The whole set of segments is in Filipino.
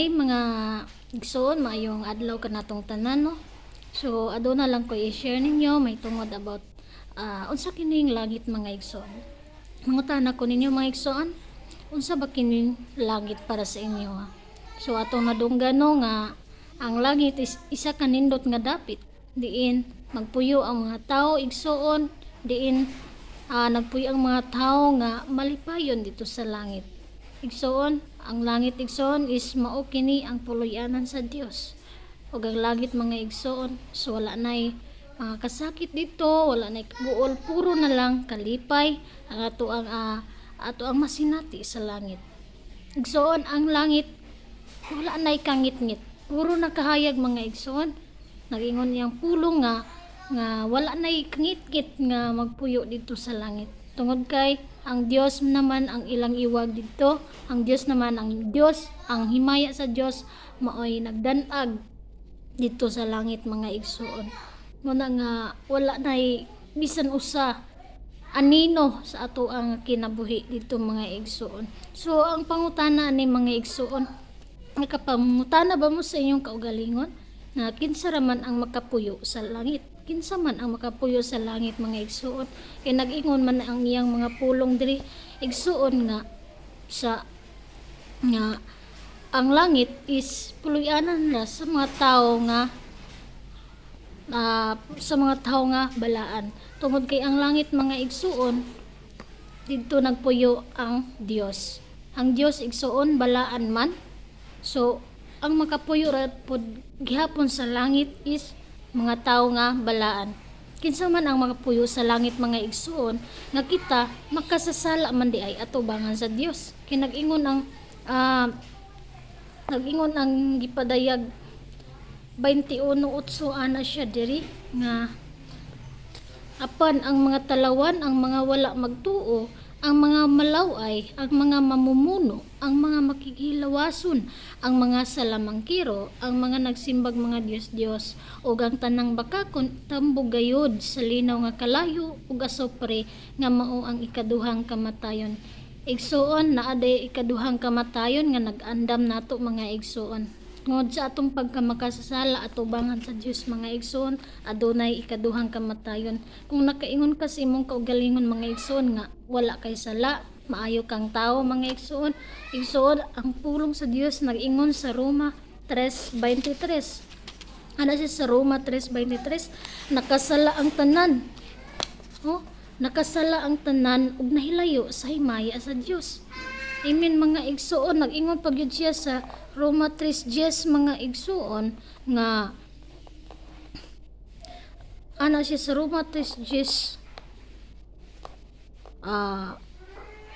Hi mga igsoon, maayong adlaw kanatong tanan no. So aduna lang ko i-share ninyo may tungod about unsa kining langit mga igsoon. Mangutana ko ninyo mga igsoon, unsa ba kining langit para sa inyo ha? So atong nadunggan no nga ang langit is isa ka nindot nga dapit diin magpuyo ang mga tao igsoon, diin nagpuyo ang mga tao nga malipayon dito sa langit. Igsoon, ang langit igsoon is mao kini ang puloy-anan sa Dios. Ug ang langit mga igsoon, so wala nay mga kasakit dito, wala nay kabuol, puro na lang kalipay ang ato ang masinati sa langit. Igsoon, ang langit wala nay kangit-ngit. Puro na kahayag mga igsoon. Nagingon yang pulong nga wala nay kangit-ngit nga magpuyo dito sa langit. Tungod kay ang Dios naman ang ilang iwag dito, ang Dios naman ang himaya sa Dios maoy nagdanag dito sa langit mga igsoon. Muna nga wala nay bisan usa anino sa ato ang kinabuhi dito mga igsoon. So ang pangutana ni mga igsoon, nakapangutana ba mo sa inyong kaugalingon na kinsa raman ang makapuyo sa langit? Kinsa man ang makapuyo sa langit mga igsuon? Kay nag-ingon man ang iyang mga pulong diri igsuon nga ang langit is puloy-anan na sa mga tao nga balaan. Tungod kay ang langit mga igsuon didto nagpuyo ang Dios. Ang Dios igsuon balaan man. So ang makapuyo ra pod gihapon sa langit is mga tao nga balaan. Kinsa man ang makapuyo sa langit mga igsuon nga kita makasasala man di ay atubangan sa Dios. Kay nag-ingon ang gipadayag 21:8 ana siya diri nga apan ang mga talawan, ang mga wala magtuo, ang mga malaway, ang mga mamumuno, ang mga makikilawason, ang mga salamangkiro, ang mga nagsimbag mga Diyos-Diyos, ug ang tanang bakakon tambog gayod sa linaw nga kalayo ug asopre nga mao ang ikaduhang kamatayon. Igsuon naa day ikaduhang kamatayon nga nag-andam nato mga igsuon. Ngod sa atong pagkamakasasala atubangan sa Dios mga igsoon, adunay ikaduhang kamatayon. Kung nakaingon ka sa imong kaugalingon mga igsoon nga wala kay sala, maayo kang tao mga igsoon. Igsoon, ang pulong sa Dios nag-ingon sa Roma 3:23. Ano siya sa Roma 3:23? Nakasala ang tanan. Nakasala ang tanan ug nahilayo sa himaya sa Dios. Amen mga igsuon, nag-ingon pag yun siya sa Roma 3:10 mga igsuon nga ana siya sa Roma 3:10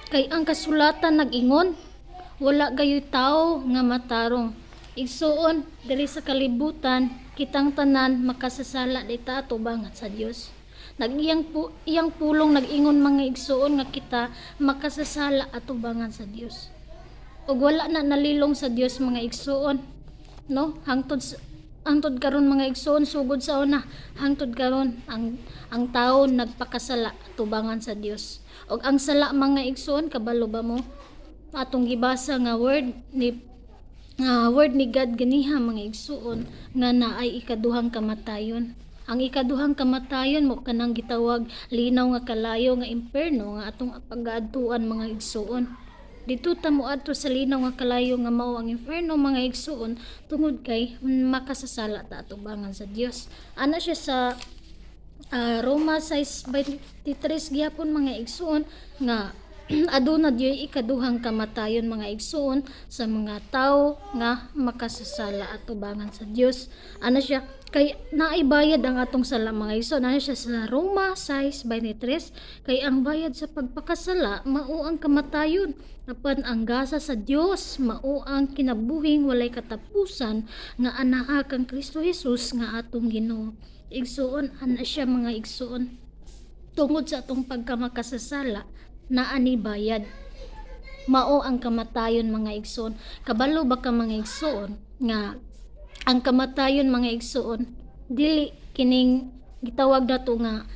kay ang kasulatan nag-ingon wala gayoy tao nga matarong. Igsuon diri sa kalibutan kitang tanan makasasala dita atubangan sa Dios. Iyang pulong nag-ingon mga igsuon nga kita makasasala atubangan sa Dios. Ug wala na nalilong sa Dios mga igsuon, no? Hangtod karon mga igsuon sugod sa una, hangtod karon ang tao nagpakasala atubangan sa Dios. Ug ang sala mga igsuon kabalo ba mo? Atong gibasa nga word ni God ganiha mga igsuon nga naay ikaduhang kamatayon. Ang ikaduhang kamatayon mo kanang gitawag linaw nga kalayo nga imperno nga atong pag-aadtuan mga igsuon. Dito ta moadto sa linaw nga kalayo nga mao ang imperno mga igsuon tungod kay makasasala ta atubangan sa Dios. Ana siya sa Roma 6:23 gihapon mga igsuon nga aduna diyoy ikaduhang kamatayon mga igsuon sa mga tao nga makasasala atubangan sa Dios. Ano siya kay naaybayad ang atong sala mga igsoon. Ano siya sa Roma 6:23 kay ang bayad sa pagpakasala mao ang kamatayon, apan ang gasa sa Dios mao ang kinabuhing walay katapusan nga anaa kang Kristo Jesus nga atong Ginoo. Igsoon ana siya mga igsoon tungod sa atong pagkamakasasala naa ni bayad mao ang kamatayon mga igsoon. Kabalo ba ka mga igsoon nga ang kamatayon mga igsoon dili kining gitawag nato nga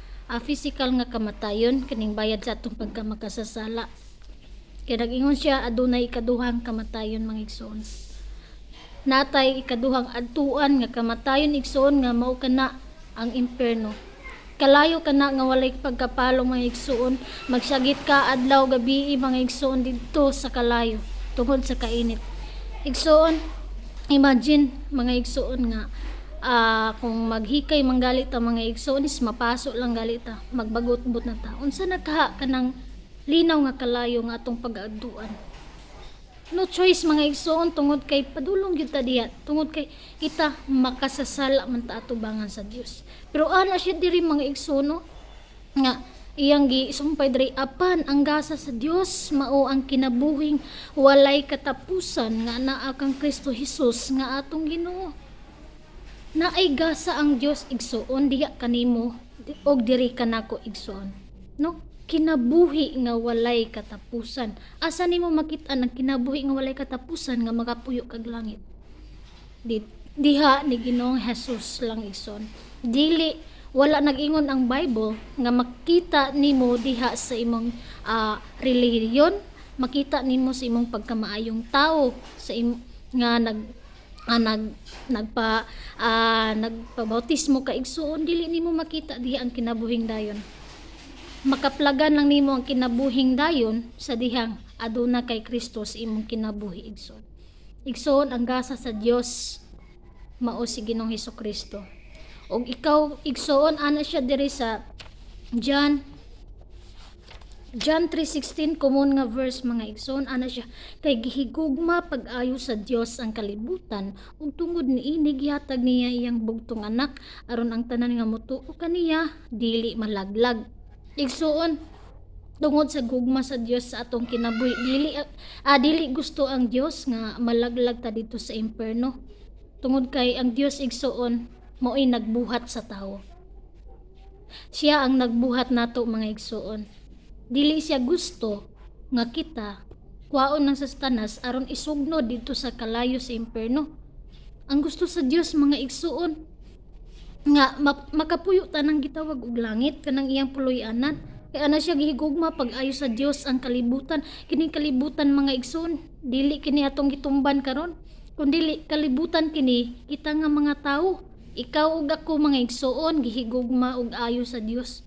physical nga kamatayon kining bayad sa atong pagkamakasasala. Kaya nag-ingon siya adunay ikaduhang kamatayon mga igsoon. natay ikaduhang adtuan nga kamatayon igsoon nga mao kana ang impierno. Kalayo kana nga walay pagkapalo mga igsoon, magsagit ka adlaw gabi mga igsoon didto sa kalayo tungod sa kainit. Igsoon, imagine mga igsoon nga kung maghikay manggalit ta mga igsoon is mapaso lang galit ta, magbagot-bot na ta. Unsa nakaha kanang linaw nga kalayo nga atong pag-adtuan. No choice mga igsoon tungod kay padulong gyud ta diha, tungod kay kita makasasala man ta atubangan sa Dios. Pero ana siya diri mga igsoon no, nga iyang gisumpay diri apan ang gasa sa Dios mao ang kinabuhing walay katapusan nga naa kang Kristo Hesus nga atong Ginoo. Naay gasa ang Dios igsoon diha kanimo og diri kanako igsoon. No? Kinabuhi nga walay katapusan. Asa nimo makita ang kinabuhi nga walay katapusan nga makapuyo kag langit? Diha ni Ginoong Hesus lang igsoon. Dili wala nag-ingon ang Bible nga makita nimo diha sa imong relihiyon, makita nimo sa imong pagkamaayong tao sa nga nagpabautismo ka igsoon, dili nimo makita diha ang kinabuhing dayon. Makaplagan lang nimo ang kinabuhing dayon sa dihang aduna kay Kristo sa imong kinabuhi igsoon. Igsoon ang gasa sa Dios mao si Ginoong Hesukristo. Og ikaw igsoon ana siya diri sa John 3:16 common nga verse mga igsoon ana siya kay gihigugma pag-ayo sa Dios ang kalibutan ug tungod niini gihatag niya iyang bugtong anak aron ang tanan nga motuo kaniya dili malaglag. Igsoon tungod sa gugma sa Dios sa atong kinabuhi dili gusto ang Dios nga malaglag ta dito sa impierno. Tungod kay ang Dios igsoon mao'y nagbuhat sa tawo. Siya ang nagbuhat nato mga igsoon. Dili siya gusto nga kita kwaon ng Satanas aron isugnod dito sa kalayo sa impierno. Ang gusto sa Dios mga igsoon nga makapuyo tanang gitawag og langit kanang iyang puloy-anan. Kay ana siya gihigugma pag-ayo sa Dios ang kalibutan. Kini kalibutan mga igsoon, dili kini atong gitumban karon, kundi kalibutan kini kita nga mga tawo. Ikaw ug ako mga igsoon gihigugma og ayo sa Dios.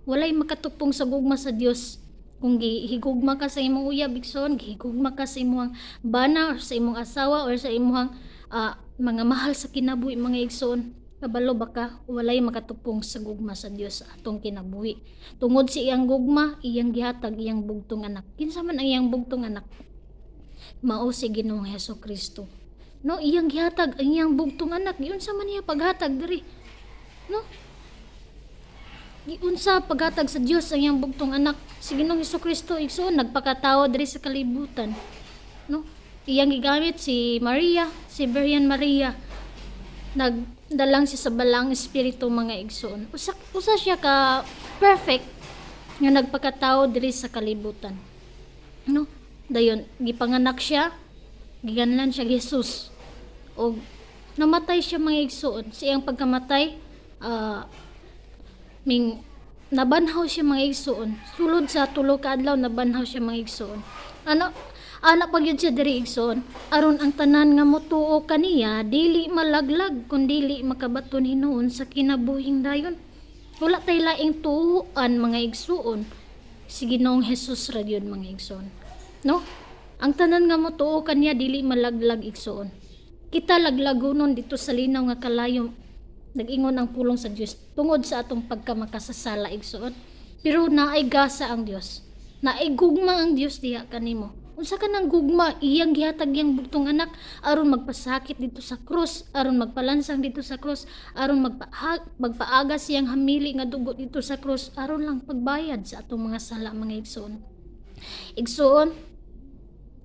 Walay makatupong sa gugma sa Dios. Kung gihigugma ka sa imong uyab igsoon, gihigugma ka sa imong bana or sa imong asawa or sa imong mga mahal sa kinabuhi mga igsoon, kabalo baka walay makatupong sa gugma sa Dios atong kinabuhi. Tungod sa iyang gugma, iyang gihatag iyang bugtong anak. Kinsa man ang iyang bugtong anak? Mao si Ginoong Hesukristo. No, iyang gihatag ang iyang bugtong anak. Giunsa man niya paghatag diri? No? Giunsa paghatag sa Dios ang iyang bugtong anak? Si Ginoong Hesukristo igsoon nagpakatao diri sa kalibutan. No? Iyang gigamit si Maria, si Virgin Maria. Nagdalang siya sa balang espiritu mga igsoon. Usa siya ka perfect nga nagpakatao diri sa kalibutan. No? Dayon gipanganak siya, giganlan siya Jesus. Og namatay siya mga igsoon. Sa iyang pagkamatay, nabanhaw siya mga igsoon. Sulod sa tulo ka adlaw nabanhaw siya mga igsoon. Anak pagyud siya diri igsoon aron ang tanan nga motuo kaniya dili malaglag kun dili makabaton hinuon sa kinabuhing dayon. Wala tay laing tuoan mga igsoon. Si Ginoong Hesus ra gyud mga igsoon. No? Ang tanan nga motuo kaniya dili malaglag igsoon. Kita laglagonon dito sa linaw nga kalayo nag-ingon ang pulong sa Dios tungod sa atong pagkamakasasala igsoon. Pero naay gasa ang Dios. Naay gugma ang Dios diha kanimo. Unsa ka nang gugma iyang gihatag iyang bugtong anak aron magpasakit dito sa krus, aron magpalansang dito sa krus, aron magpaaga siyang hamili nga dugo dito sa krus aron lang pagbayad sa atong mga sala mga igsoon. Igsoon,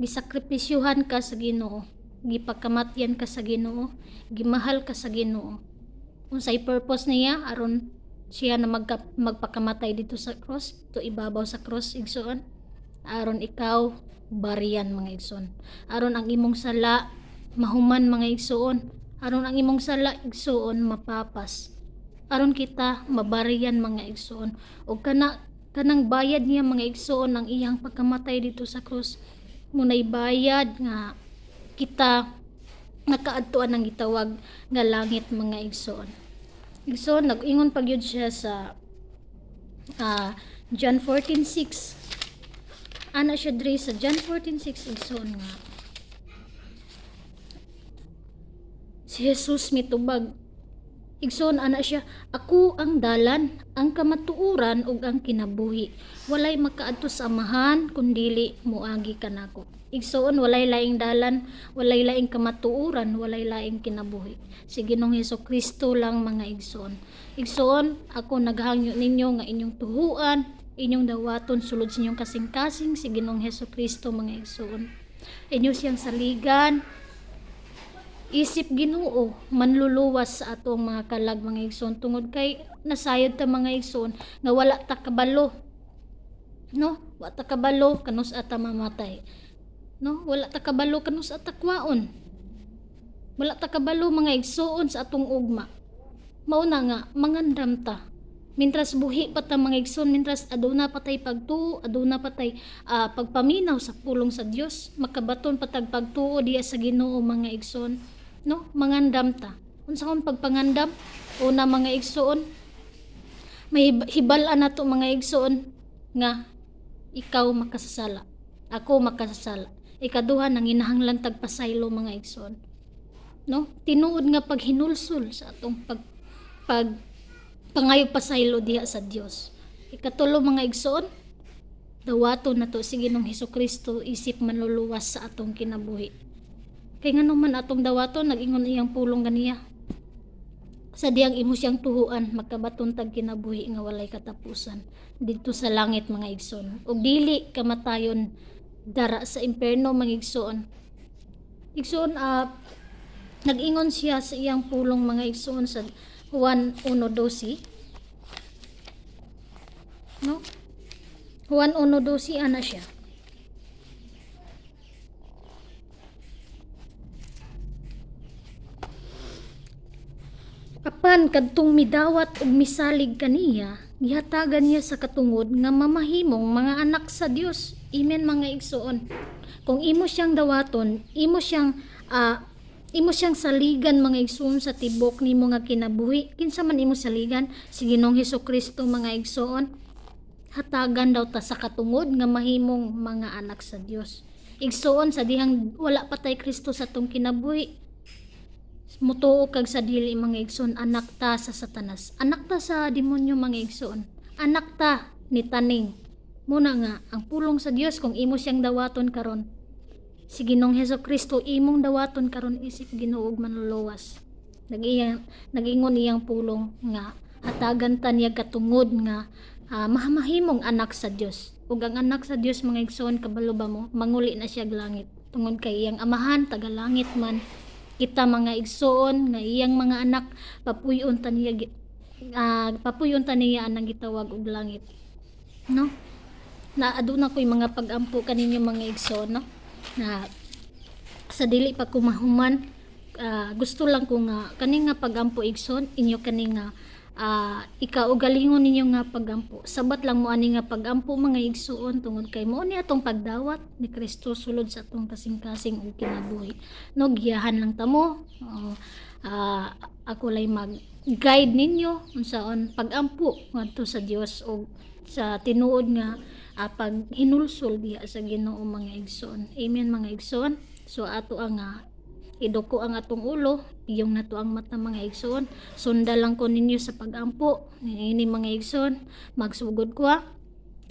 gisakripisyuhan ka sa Ginoo, gipakamatyan ka sa Ginoo, gimahal ka sa Ginoo. Unsay purpose niya aron siya na magpakamatay dito sa krus, to ibabaw sa krus igsoon, aron ikaw bariyan mga igsoon, aron ang imong sala mahuman mga igsoon, aron ang imong sala igsoon mapapas, aron kita mabariyan mga igsoon. O kanang bayad niya mga igsoon ang iyang pagkamatay dito sa krus, munay bayad nga kita nakaadtuan ang gitawag nga langit mga igsoon. Igsoon nag-ingon pa gyud siya sa John 14:6. Ana siya diri sa John 14:6 igsoon nga si Jesus mitubag. Igsoon ana siya, ako ang dalan, ang kamatuoran ug ang kinabuhi. Walay makaadto sa Amahan kundili moagi kanako. Igsoon walay laing dalan, walay laing kamatuoran, walay laing kinabuhi. Si Ginoong Hesukristo lang mga igsoon. Igsoon, ako naghangyo ninyo nga inyong tuhuan, inyong dawaton sulod sa inyong kasing-kasing si Ginoong Hesukristo mga igsoon. Inyo siyang saligan, isip Ginoo manluluwas sa atong mga kalag mga igsoon tungod kay nasayod ta mga igsoon nga wala ta kabalo, no, wala ta kabalo kanus ata mamatay, no, wala ta kabalo kanus ata kwaon, wala ta kabalo mga igsoon sa atong ugma. Mauna nga mangandam ta mintras buhi pa ta mga igsoon, mintras aduna patay pagtuo, aduna patay pagpaminaw sa pulong sa Dios, makabaton patag pagtuo diya sa Ginoo mga igsoon, no, mangandam ta. Unsa kon pagpangandam? Una mga igsoon, may hibal-an nato mga igsoon nga ikaw makasasala, ako makasasala. Ikaduha nanginahanglan tagpasaylo mga igsoon, no, tinuod nga paghinulsol sa atong pangayog pasaylo diha sa Dios. Ikatulo mga igsoon, dawaton nato si Ginoong Hesukristo isip manluluwas sa atong kinabuhi. Kay ngano man atong dawaton nag-ingon iyang pulong ganiya. Sa diyang imo siyang tuhuan makabaton tag kinabuhi nga walay katapusan didto sa langit mga igsoon. Ug dili kamatayon dara sa imperno mga igsoon. Igsoon nag-ingon siya sa iyang pulong mga igsoon sa Juan 1:12, no? Juan 1:12 ana siya. Apan kadtong midawat ug misalig kaniya, gihatagan niya sa katungod nga mamahimong mga anak sa Dios. Amen mga igsoon. Kung imo siyang dawaton, imo siyang saligan mga igsoon sa tibok nimo nga kinabuhi. Kinsa man imo saligan? Si Ginoong Hesukristo mga igsoon. Hatagan daw ta sa katungod nga mahimong mga anak sa Dios. Igsoon sa dihang wala patay Kristo sa tong kinabuhi, mutuo kag sa dili mga igsoon, anak ta sa Satanas, anak ta sa demonyo mga igsoon, anak ta ni taning. Muna nga ang pulong sa Dios kung imo siyang dawaton karon, si Ginoong Hesukristo imong dawaton karon isip Ginoo ug manluluwas. Nag-ingon iyang pulong nga hatagan ta niya katungod nga mahamahimong anak sa Dios. Ug ang anak sa Dios mga igsoon, kabalo ba mo, manguli na siya langit tungod kay iyang amahan taga langit man. Kita mga igsoon nga iyang mga anak papuyon ta niya anang gitawag og langit, no? Na aduna ko'y mga pag-ampo kaninyo mga igsoon, no, na sa dili pa ko mahuman, gusto lang ko nga kani nga pag-ampo igsoon inyo kani nga ikaugalingon ninyo nga pag-ampo. Sabat lang mo ani nga pag-ampo mga igsoon tungod kay mo ni atong pagdawat ni Kristo sulod sa atong kasing-kasing ug kinabuhi. No, giyahan lang ta mo. Ako lay mag-guide ninyo unsaon pag-ampo ngadto sa Dios ug sa tinuod nga paghinulsol diha sa Ginoo mga igsoon. Amen mga igsoon. So ato ang iduko ang atong ulo, iyong nato ang mata mga igsoon. Sunda lang ko ninyo sa pag-ampo ini mga igsoon. Magsugod ko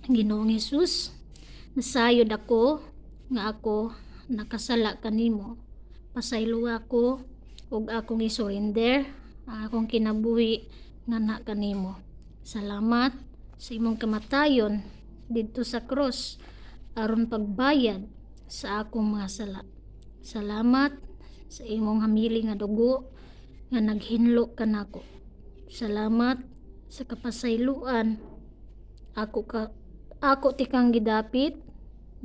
Ginoong Hesus, nasayod ako nga ako nakasala kanimo. Pasaylo ako ug akong isurrender akong kinabuhi nga na kanimo. Salamat sa imong kamatayon didto sa cross aron pagbayad sa akong mga sala. Salamat sa imong hamili nga dugo nga naghinlo kanako. Salamat sa kapasayloan ako tikang gidapit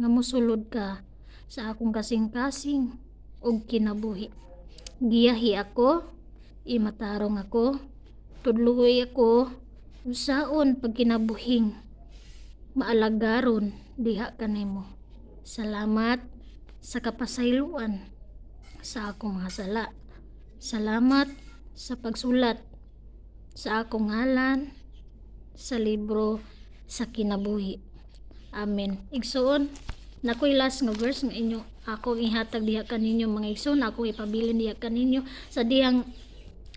nga mosulod ka sa akong kasing-kasing ug kinabuhi. Giyahi ako, imatarong ako, tudluhoy ako unsaon pagkinabuhing maalagaron diha kanimo. Salamat sa kapasayloan sa akong mga sala. Salamat sa pagsulat sa akong ngalan sa libro sa kinabuhi. Amen. Igsoon, nakoy last nga verse nga inyo ako ihatag diha kaninyo mga igsoon, ako ipabilin diha kaninyo sa dihang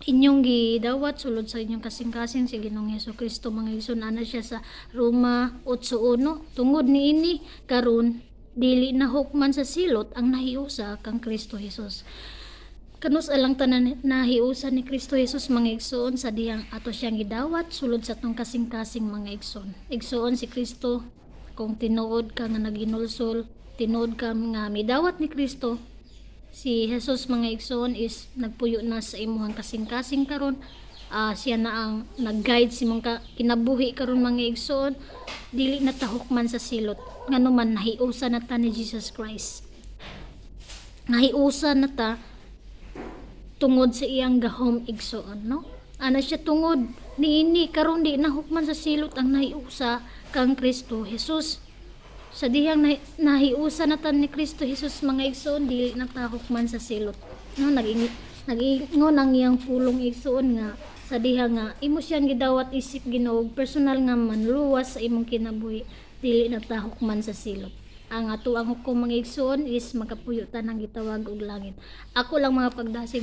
inyong gidawat sulod sa inyong kasing-kasing si Ginoong Hesukristo mga igsoon. Ana siya sa Roma 8:1, tungod niini karon dili na hukman sa silot ang nahiusa kang Kristo Jesus. Kanus alang tanan nahiusa ni Kristo Jesus mga igsoon sa dihang ato siyang gidawat sulod sa tong kasing-kasing mga igsoon. Igsoon si Kristo kung tinuod ka nga naginulsol, tinuod ka nga midawat ni Kristo, si Jesus mga igsoon is nagpuyo na sa imuhang kasing-kasing karon. Siya na ang nag-guide si mong kinabuhi karon mga igsoon, dili na tahukman sa silot nganuman nahiusa na ta ni Jesus Christ, nahiusa na ta tungod sa iyang gahom igsoon, no? Ana siya tungod niini karon di na hukman sa silot ang nahiusa kang Kristo Jesus. Sa dihang nahiusa na tan ni Kristo Jesus mga igsoon, dili na ta hukman sa silot, no? Nag-ingon ang iyang pulong igsoon nga sa diha nga imo siyang gidawat isip Ginoo, personal nga manluwas sa imong kinabuhi, dili na ta hukman sa silot. Ang ato ang hukom mga igsoon is makapuyo ta nang gitawag og langit. Ako lang mga pagdasig